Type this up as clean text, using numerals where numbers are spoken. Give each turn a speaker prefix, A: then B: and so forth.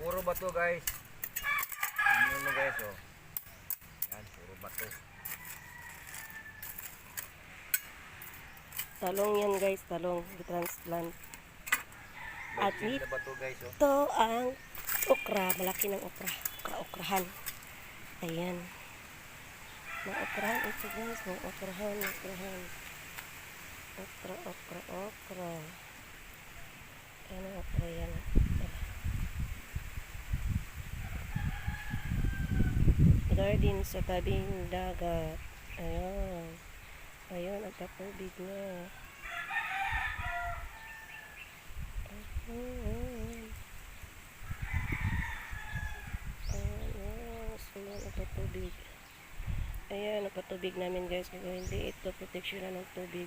A: Puro bato guys. Tingnan mo guys oh. Yan, puro bato.
B: Talong yan guys, talong. Transplant. At
A: Virgin na bato guys oh.
B: ito ang okra. Malaki ng okra. Okra-okrahan. Ayan. Mga okrahan ito guys. Mga okrahan. Okra. Ayan ang okra yan. Garden sa tabing dagat. Ayan. Ayun, ang tatubig na. Ayan. So, yan ang patubig. Ayan, ang patubig namin guys. Kaya hindi ito proteksyon na ng tubig.